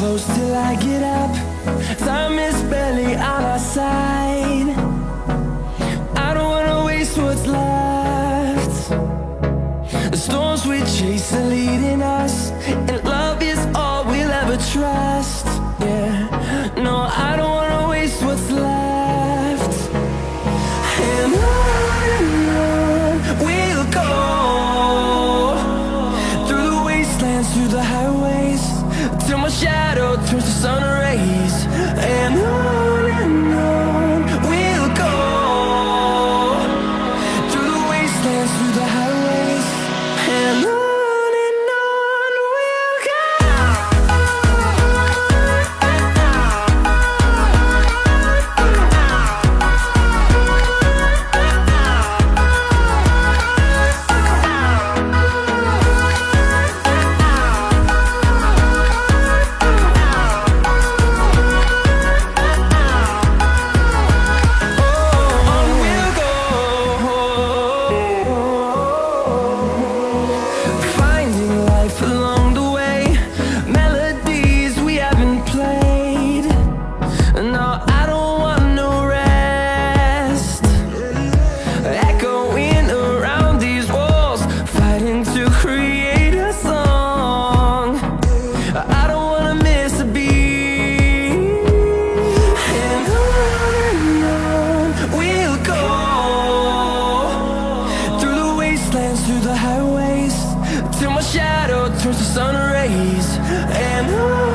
close till I get up. Time is barely on our side. I don't wanna waste what's left. The storms we chase are leading us, and love is all we'll ever trust. Yeah, no, I don't wanna waste what's left. And on we'll go, through the wastelands, through the highways, till my shadow turns to sun rays. And on we'll go, through the wastelands, through the highways, and on we'll go. Finding life along the way, melodies we haven't played. No, I don't want no rest. Echoing around these walls, fighting to create a song. I don't wanna miss a beat. And on we'll go, through the wastelands, through the highways, till my shadow turns to sun rays. And on